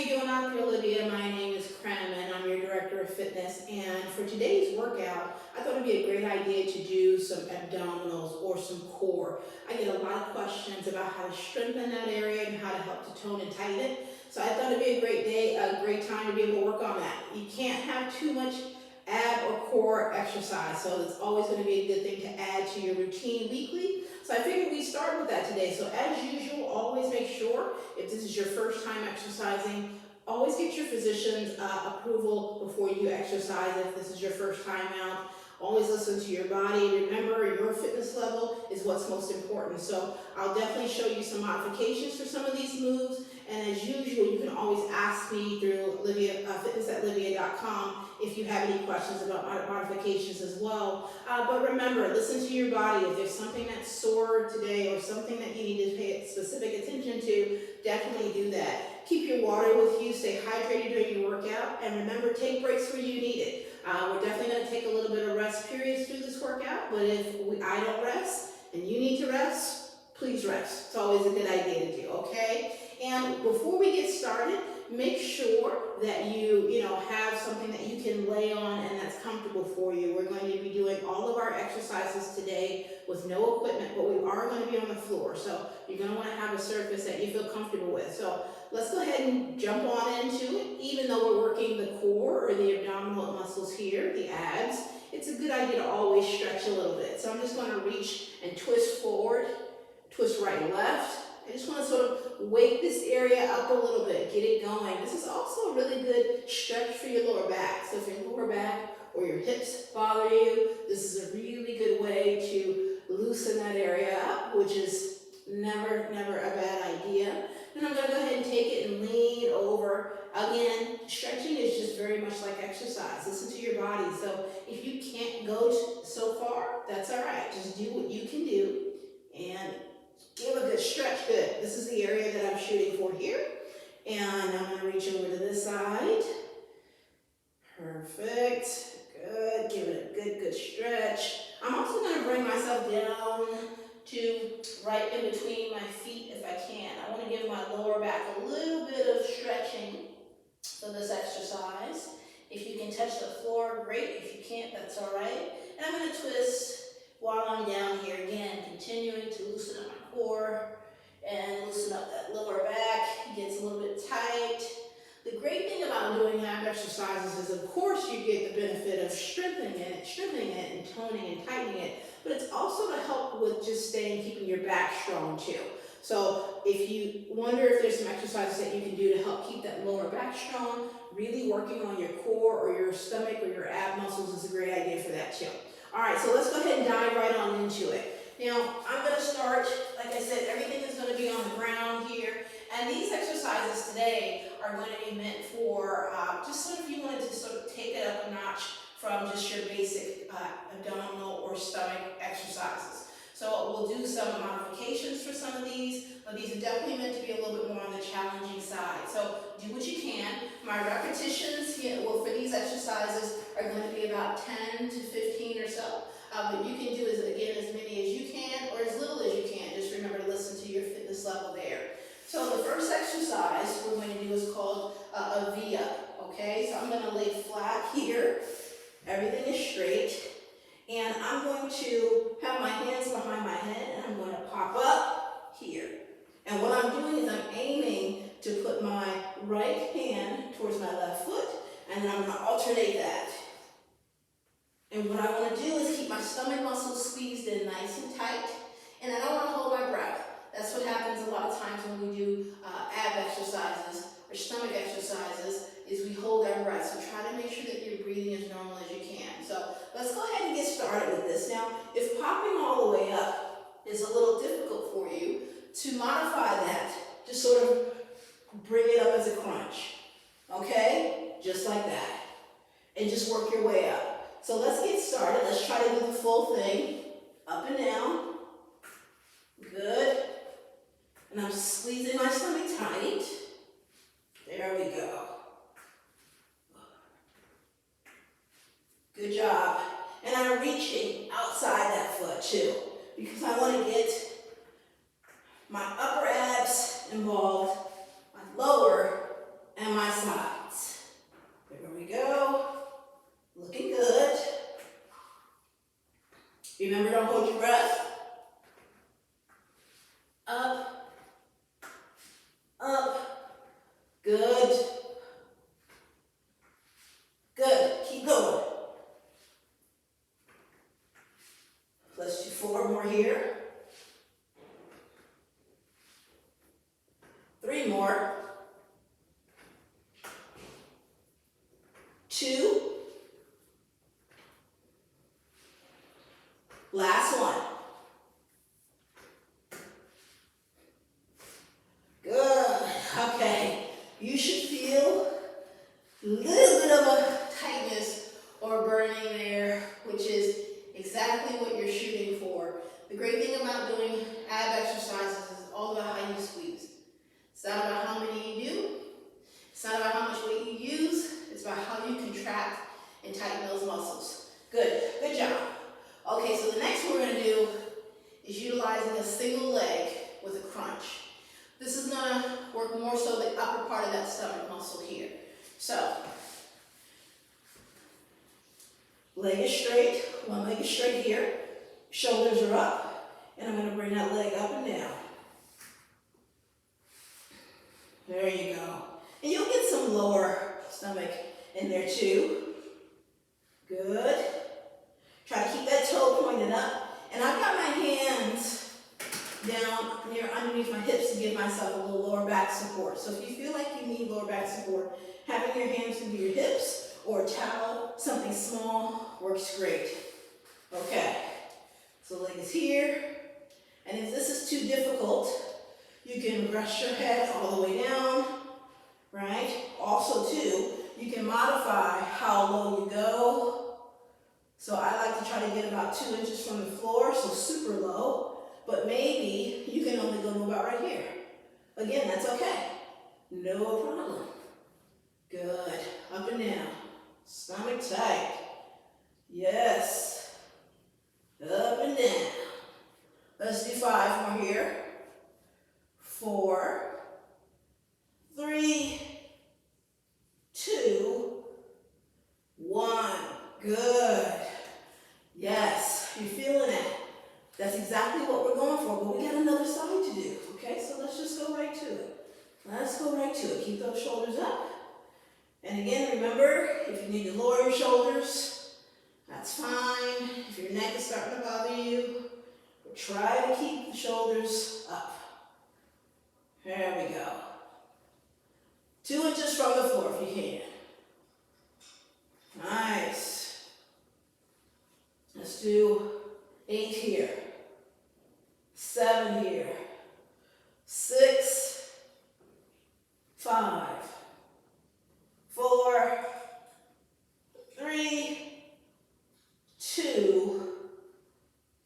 you doing out there, Livea? My name is Crem and I'm your Director of Fitness. And for today's workout, I thought it'd be a great idea to do some abdominals or some core. I get a lot of questions about how to strengthen that area and how to help to tone and tighten it. So I thought it'd be a great day, a great time to be able to work on that. You can't have too much ab or core exercise, so it's always going to be a good thing to add to your routine weekly. So I figured we'd start with that today. So as usual, always make sure, if this is your first time exercising, always get your physician's approval before you exercise if this is your first time out. Always listen to your body. Remember, your fitness level is what's most important. So I'll definitely show you some modifications for some of these moves. And as usual, you can always ask me through Livea, fitness@livea.com if you have any questions about modifications as well. But remember, listen to your body. If there's something that's sore today or something that you need to pay specific attention to, definitely do that. Keep your water with you. Stay hydrated during your workout. And remember, take breaks where you need it. We're definitely going to take a little bit of rest periods through this workout. But if I don't rest and you need to rest, please rest. It's always a good idea to do, okay? And before we get started, make sure that you have something that you can lay on and that's comfortable for you. We're going to be doing all of our exercises today with no equipment, but we are going to be on the floor. So you're going to want to have a surface that you feel comfortable with. So let's go ahead and jump on into it. Even though we're working the core or the abdominal muscles here, the abs, it's a good idea to always stretch a little bit. So I'm just going to reach and twist forward, twist right and left. I just want to sort of wake this area up a little bit, get it going. This is also a really good stretch for your lower back. So if your lower back or your hips bother you, this is a really good way to loosen that area up, which is never a bad idea. Then I'm going to go ahead and take it and lean over. Again, stretching is just very much like exercise. Listen to your body. So if you can't go so far, that's all right. Just do what you can do and give a good stretch. Good. This is the area that I'm shooting for here. And I'm going to reach over to this side. Perfect. Good. Give it a good stretch. I'm also going to bring myself down to right in between my feet if I can. I want to give my lower back a little bit of stretching for this exercise. If you can touch the floor, great. If you can't, that's all right. And I'm going to twist while I'm down here again, continuing to loosen up my core and loosen up that lower back. It gets a little bit tight. The great thing about doing ab exercises is, of course, you get the benefit of strengthening it and toning and tightening it, but it's also to help with just keeping your back strong too. So if you wonder if there's some exercises that you can do to help keep that lower back strong, really working on your core or your stomach or your ab muscles is a great idea for that too. All right, so let's go ahead and dive right on into it. Now, I'm going to start, like I said, everything is going to be on the ground here. And these exercises today are going to be meant for just sort of, you wanted to sort of take it up a notch from just your basic abdominal or stomach exercises. So we'll do some modifications for some of these, but these are definitely meant to be a little bit more on the challenging side. So do what you can. My repetitions for these exercises are going to be about 10 to 15 or so. But you can do, as many as you can or as little as you can. Just remember to listen to your fitness level there. So the first exercise we're going to do is called Avia. Okay, so I'm going to lay flat here. Everything is straight. And I'm going to have my hands behind my head and I'm going to pop up here. And what I'm doing is I'm aiming to put my right hand towards my left foot and then I'm going to alternate that. And what I want to do is keep my stomach muscles squeezed in nice and tight, and I don't want to hold my breath. That's what happens a lot of times when we do ab exercises or stomach exercises, is we hold our breath. So try to make sure that you're breathing as normal as you can. So let's go ahead and get started with this. Now, if popping all the way up is a little difficult for you, to modify that, just sort of bring it up as a crunch. Okay? Just like that. And just work your way up. So let's get started. Let's try to do the full thing. Up and down. Good. And I'm squeezing my stomach tight. There we go. Good job. And I'm reaching outside that foot too, because I want to get my upper abs involved, my lower, and my 3 more. 2. Last one. Good. Okay. You should feel a little bit of a tightness or burning there, which is exactly what you're shooting for. The great thing about doing ab exercises is all about how you squeeze. It's not about how many you do. It's not about how much weight you use. It's about how you contract and tighten those muscles. Good. Good job. Okay, so the next one we're going to do is utilizing a single leg with a crunch. This is going to work more so the upper part of that stomach muscle here. So, leg is straight, one leg is straight here, shoulders are up, and I'm going to bring that leg up and down. There you go. And you'll get some lower stomach in there too. Good. Try to keep that toe pointed up. And I've got my hands down near underneath my hips to give myself a little lower back support. So if you feel like you need lower back support, having your hands into your hips or a towel, something small, works great. Okay, so leg is here. And if this is too difficult, you can rest your head all the way down, right? Also too, you can modify how low you go. So I like to try to get about 2 inches from the floor, so super low, but maybe you can only go to about right here. Again, that's okay. No problem. Good. Up and down. Stomach tight. Yes. Up and down. Let's do 5 more here. 4, 3, 2, 1. Good. Yes, you're feeling it. That's exactly what we're going for, but we got another side to do, okay? So let's just go right to it. Let's go right to it. Keep those shoulders up. And again, remember, if you need to lower your shoulders, that's fine. If your neck is starting to bother you, try to keep the shoulders up. There we go. 2 inches from the floor if you can. Nice. Let's do 8 here. 7 here. 6, 5, 4, 3, 2,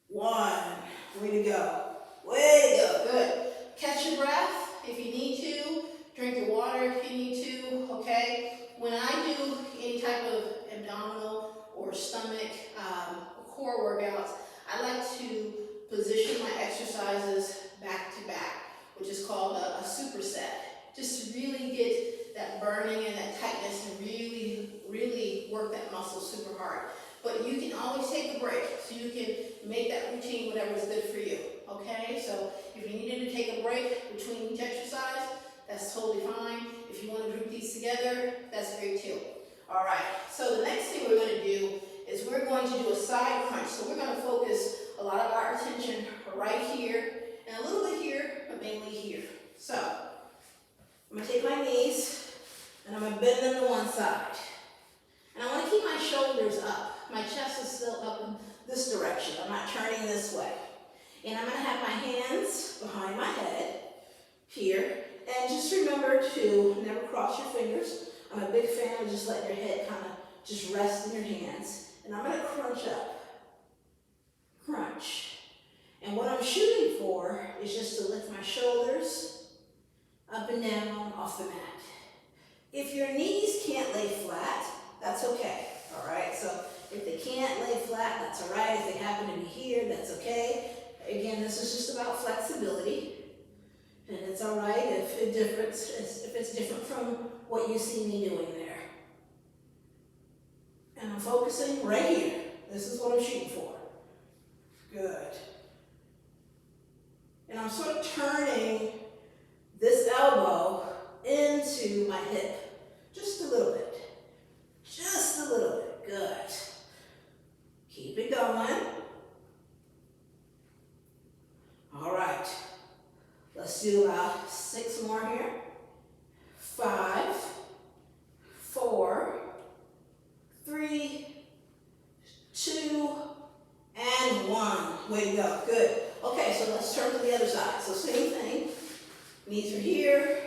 1. Way to go. Way to go. Good. Catch your breath if you need to. Drink your water if you need to. Okay. When I do any type of abdominal or stomach core workouts, I like to position my exercises back to back, which is called a superset, just to really get that burning and that tightness and really work that muscle super hard. But you can always take a break, so you can make that routine whatever is good for you, okay? So if you needed to take a break between each exercise, that's totally fine. If you want to group these together, that's great too. All right, so the next thing we're going to do is we're going to do a side crunch. So we're going to focus a lot of our attention right here and a little bit here, but mainly here. So I'm going to take my knees and I'm going to bend them to one side. And I want to keep my shoulders up. My chest is still up in this direction. I'm not turning this way. And I'm going to have my hands behind my head here. And just remember to never cross your fingers. I'm a big fan of just letting your head kind of just rest in your hands. And I'm going to crunch up. Crunch. And what I'm shooting for is just to lift my shoulders up and down off the mat. If your knees can't lay flat, that's okay. All right? So if they can't lay flat, that's all right. If they happen to be here, that's okay. Again, this is just about flexibility. And it's all right if it's different from what you see me doing there. And I'm focusing right here. This is what I'm shooting for. Good. And I'm sort of turning this elbow into my hip. Just a little bit. Just a little bit. Good. Keep it going. All right. Let's do about 6 6 more here. 5, 4, 3, 2, and 1. Way to go. Good. Okay, so let's turn to the other side. So same thing. Knees are here.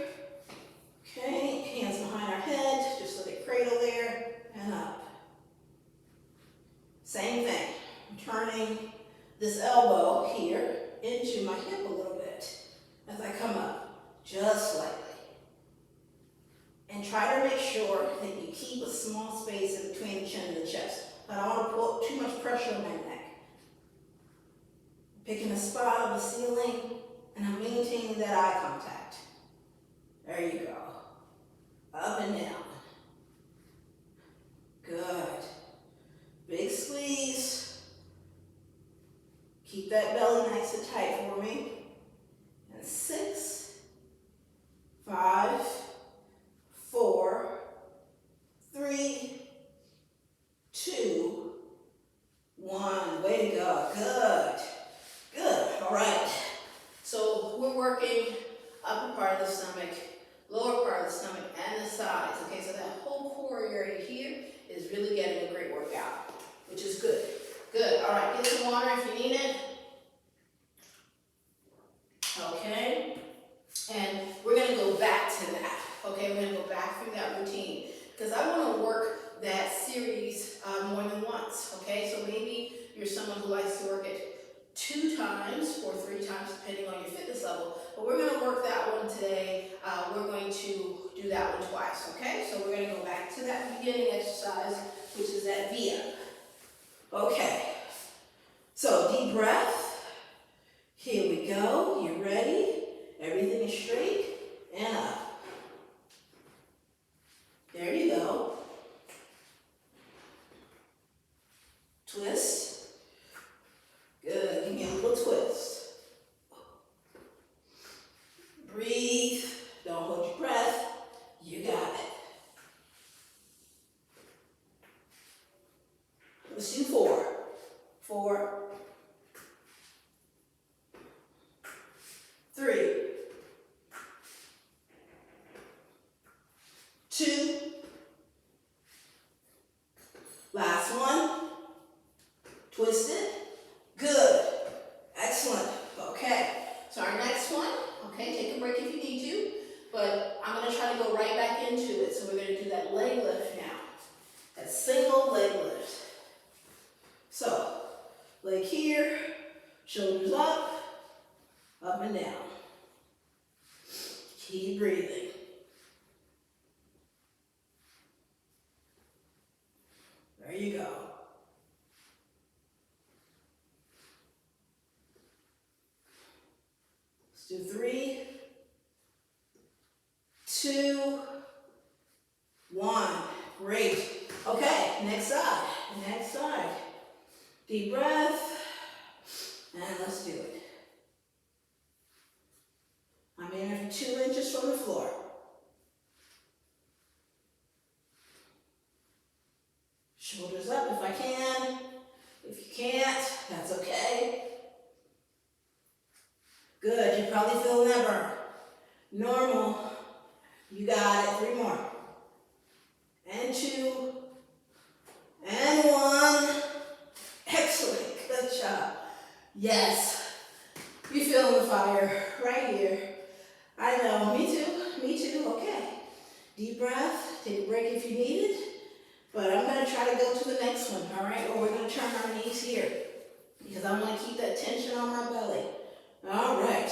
Okay, hands behind our head. Just let it cradle there and up. Same thing. I'm turning this elbow here into my hip a little bit as I come up, just slightly. And try to make sure that you keep a small space in between the chin and the chest. I don't want to put too much pressure on my neck. Picking a spot on the ceiling, and I'm maintaining that eye contact. There you go. Up and down. Good. Big squeeze. Keep that belly nice and tight for me. And 6, 5, 4, 3, 2, 1. Way to go. Good. Good. All right. So we're working upper part of the stomach, lower part of the stomach, and the sides. Okay, so that whole core area here is really getting a great workout, which is good. Good. All right. Get some water if you need it. Okay. And we're going to go back to that. Okay, we're going to go back through that routine because I want to work that series more than once. Okay, so maybe you're someone who likes to work it 2 times or 3 times depending on your fitness level. But we're going to work that one today. We're going to do that one twice. Okay, so we're going to go back to that beginning exercise, which is that Avia. Okay, so deep breath. Here we go. You ready? Everything is straight and up. There you go. Twist. Good. Give me a little twist. Breathe. Don't hold your breath. You got it. Let's do 4. 4. 3. 2. Last one. Twist it. Good. Excellent. Okay. So our next one, okay, take a break if you need to, but I'm going to try to go right back into it. So we're going to do that leg lift now. That single leg lift. So, leg here, shoulders up and down. Keep breathing. There you go. Let's do 3, 2, 1. Great. Okay, next side. Next side. Deep breath. And let's do it. I'm in 2 inches from the floor. Shoulders up if I can. If you can't, that's okay. Good, you probably feel that burn. Normal. You got it. 3 more. And 2. And 1. Excellent. Good job. Yes. You feel the fire right here. I know. Me too. Me too. Okay. Deep breath. Take a break if you need it. But I'm going to try to go to the next one, all right? Or we're going to turn our knees here because I want to keep that tension on my belly. All right.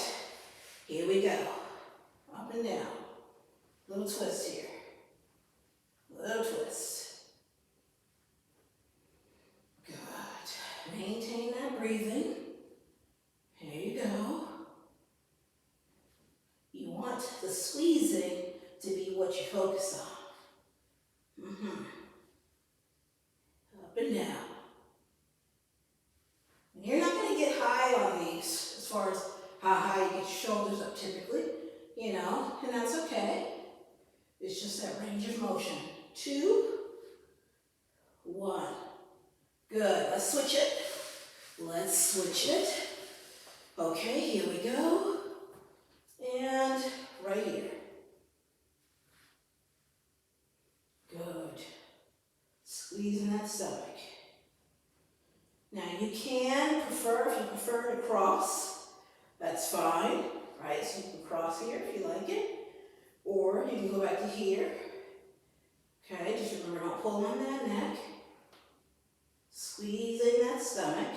Here we go. Up and down. Little twist here. Little twist. Good. Maintain that breathing. Here you go. You want the squeezing to be what you focus on. Up and down. And you're not going to get high on these as far as how high you get your shoulders up typically, you know, and that's okay. It's just that range of motion. 2, 1. Good. Let's switch it. Let's switch it. Okay, here we go. And right you can prefer, if you prefer to cross, that's fine, right? So you can cross here if you like it, or you can go back to here. Okay, just remember, don't pull on that neck. Squeezing that stomach.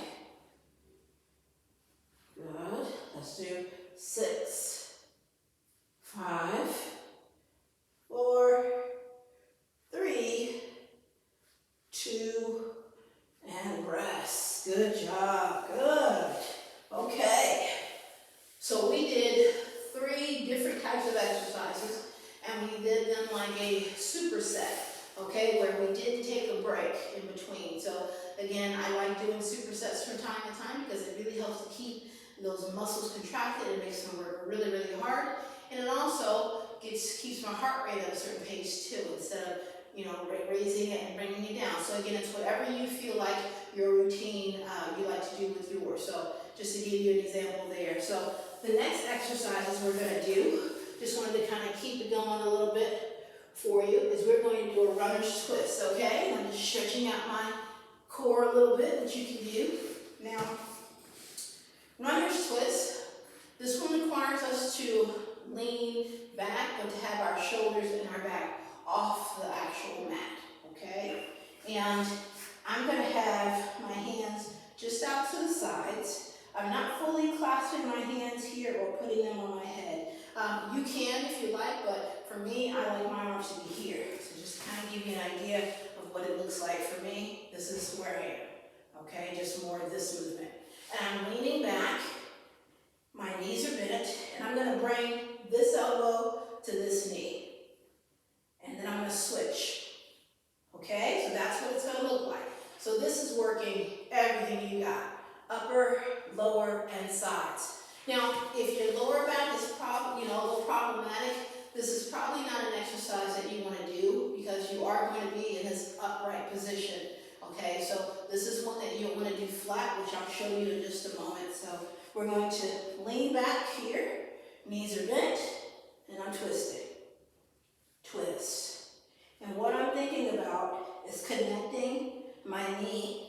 Good. Let's do 6, 5, 4, 3, 2, and rest. Good job. Good. Okay. So we did 3 different types of exercises, and we did them like a superset, okay, where we did take a break in between. So again, I like doing supersets from time to time because it really helps to keep those muscles contracted. It makes them work really, really hard, and it also keeps my heart rate at a certain pace too, instead of, you know, raising it and bringing it down. So again, it's whatever you feel like your routine you like to do with yours. So just to give you an example there. So the next exercises we're going to do, just wanted to kind of keep it going a little bit for you, is we're going to do a runner's twist, okay? I'm just stretching out my core a little bit, which you can do. Now, runner's twist, this one requires us to lean back, but to have our shoulders and our back off the actual mat, okay? And I'm going to have my hands just out to the sides. I'm not fully clasping my hands here or putting them on my head. You can if you like, but for me, I like my arms to be here. So just kind of give you an idea of what it looks like for me. This is where I am, okay? Just more of this movement. And I'm leaning back, my knees are bent, and I'm going to bring this elbow to this knee. And then I'm going to switch, okay? So that's what it's going to look like. So this is working everything you got, upper, lower, and sides. Now, if your lower back is a little problematic, this is probably not an exercise that you want to do because you are going to be in this upright position, okay? So this is one that you don't want to do flat, which I'll show you in just a moment. So we're going to lean back here, knees are bent, and I'm twisting. Twist. And what I'm thinking about is connecting my knee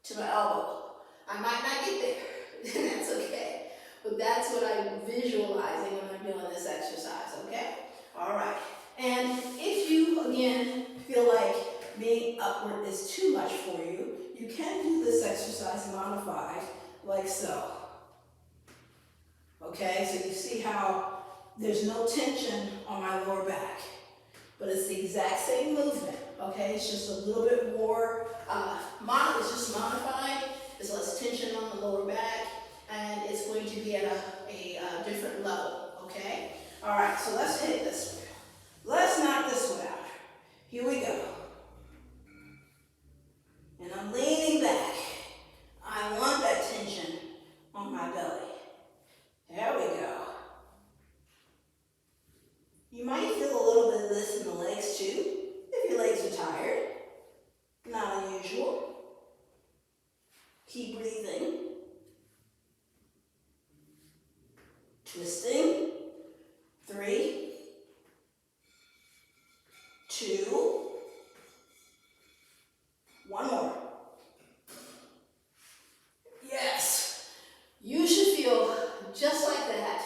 to my elbow. I might not get there, and that's okay. But that's what I'm visualizing when I'm doing this exercise, okay? All right. And if you, again, feel like being upward is too much for you, you can do this exercise modified like so. Okay, so you see how there's no tension on my lower back, but it's the exact same movement, okay? It's just a little bit more, it's just modified. There's less tension on the lower back, and it's going to be at a different level, okay? All right, so let's hit this one. Let's knock this one out. Here we go. And I'm leaning back. I want that tension on my belly. There we go. You might feel a little bit of this in the legs too, if your legs are tired. Not unusual. Keep breathing. Twisting. 3, 2, 1 more. Yes. You should feel just like that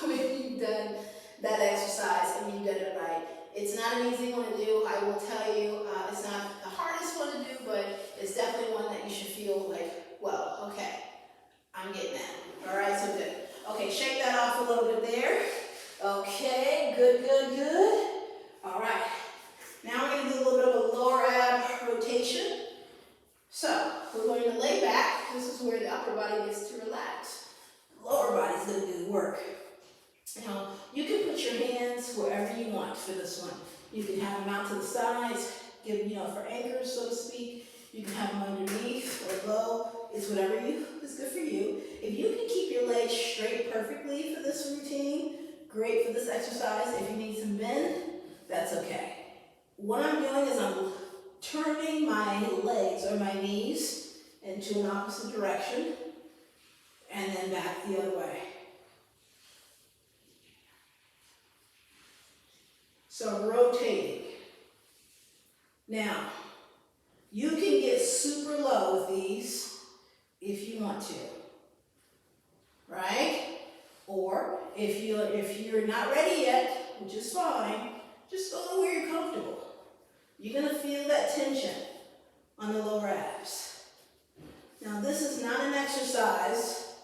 when you've done that exercise and you've done it right. It's not an easy one to do, I will tell you. It's not the hardest one to do, but it's definitely one that you should feel like, well, okay, I'm getting that. All right, so good. Okay, shake that off a little bit there. Okay, good, good, good. All right, now we're going to do a little bit of a lower ab rotation. So, we're going to lay back. This is where the upper body gets to relax. Lower body's going to do the work. Now, you can put your hands wherever you want for this one. You can have them out to the sides, for anchors, so to speak. You can have them underneath or low. It's whatever is good for you. If you can keep your legs straight perfectly for this routine, great for this exercise. If you need some bend, that's okay. What I'm doing is I'm turning my legs or my knees into an opposite direction and then back the other way. So rotating. Now, you can get super low with these if you want to, right? Or if you're not ready yet, which is fine, just go to where you're comfortable. You're gonna feel that tension on the lower abs. Now this is not an exercise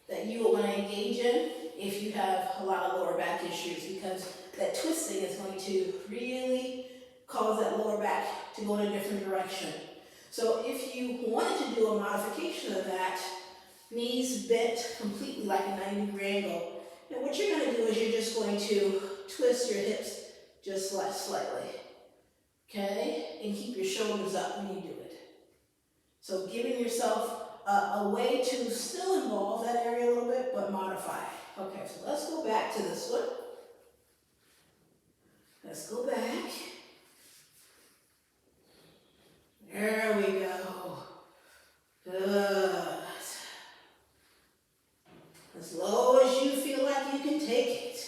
that you will want to engage in if you have a lot of lower back issues, because that twisting is going to really cause that lower back to go in a different direction. So if you wanted to do a modification of that, knees bent completely like a 90-degree angle, and what you're going to do is you're just going to twist your hips just slightly, okay? And keep your shoulders up when you do it. So giving yourself a way to still involve that area a little bit, but modify it. Okay, so let's go back to this one. Let's go back. There we go. Good. As low as you feel like you can take it.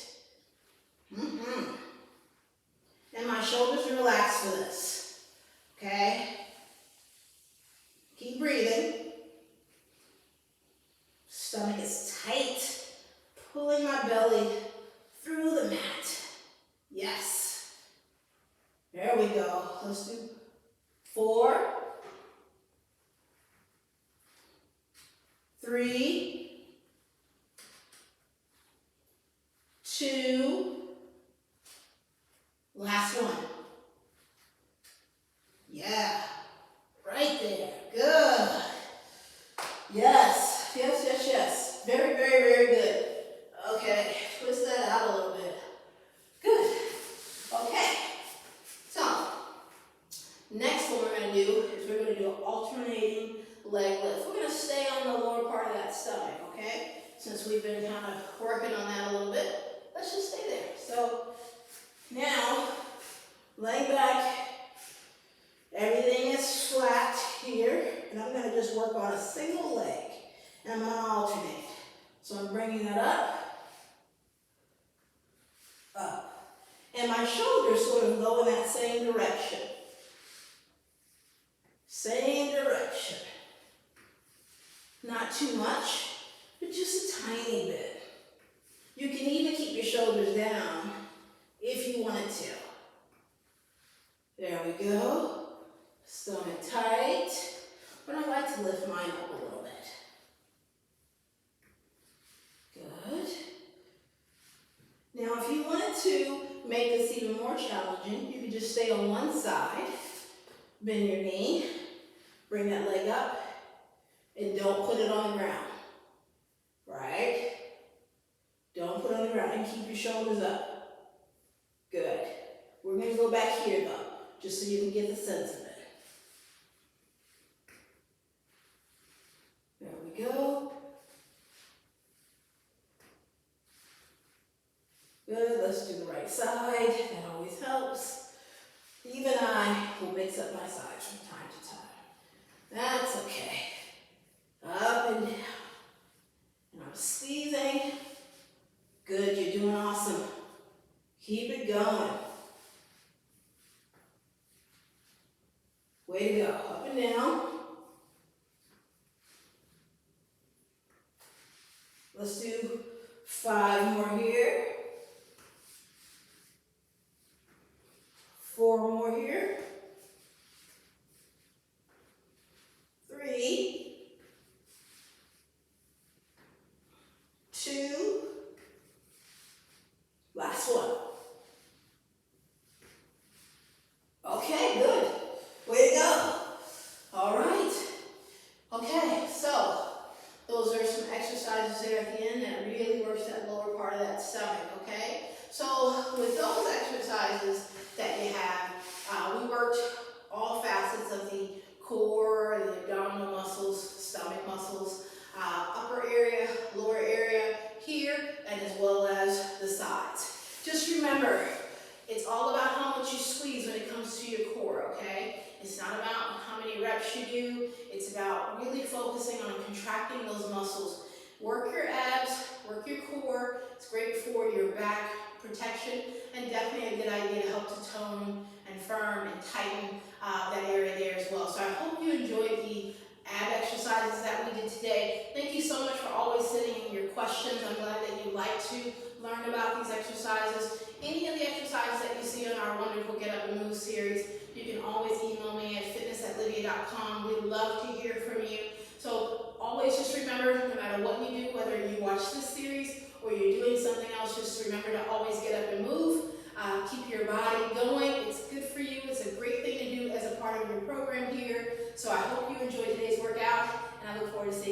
And my shoulders are relaxed for this. Okay? Keep breathing. Stomach is tight. Pulling my belly through the mat. Yes. There we go. Let's do 4, 3, 2, last one. Yeah, right there. Good. Yes, yes, yes, yes. Very, very, very good. Okay, twist that out a little bit. Good. Okay. So, next one we're going to do is we're going to do an alternating leg lift. We're going to stay on the lower part of that stomach, okay? Since we've been kind of working on that a little bit, let's just stay there. So, now, laying back, everything is flat here, and I'm going to just work on a single leg, and I'm going to alternate. So I'm bringing that up, up, and my shoulders sort of go in that same direction. Same direction. Not too much, but just a tiny bit. You can even keep your shoulders down if you wanted to. There we go. Stomach tight, but I like to lift mine up a little bit. Good. Now, if you wanted to make this even more challenging, you could just stay on one side, bend your knee, bring that leg up, and don't put it on the ground. Right? Don't put it on the ground, and keep your shoulders up. Good. We're going to go back here, though, just so you can get the sense of it. There we go. Good, let's do the right side. That always helps. Even I will mix up my sides from time to time. That's okay. Up and down. And I'm squeezing. Good, you're doing awesome. Keep it going. Way to go. Up and down. Let's do 5 more here. 4 more here. 3, 2, last one. Okay, good. Way to go. All right. Okay, so those are some exercises there at the end that really works that lower part of that stomach, okay? So with those exercises that you have, we worked all facets of the core, the abdominal muscles, stomach muscles, upper area, lower area here, and as well as the sides. Just remember, it's all about how much you squeeze when it comes to your core, okay? It's not about how many reps you do. It's about really focusing on contracting those muscles. Work your abs, work your core. It's great for your back protection, and definitely a good idea to help to tone and firm and tighten that area there as well. So I hope you enjoyed the ab exercises that we did today. Thank you so much for always sending in your questions. I'm glad that you like to learn about these exercises. Any of the exercises that you see on our wonderful Get Up and Move series, you can always email me at fitness@livea.com. We'd love to hear from you. So always just remember, no matter what you do, whether you watch this series or you're doing something else, just remember to always get up and move. Keep your body going. It's good for you. It's a great thing to do as a part of your program here. So I hope you enjoyed today's workout, and I look forward to seeing you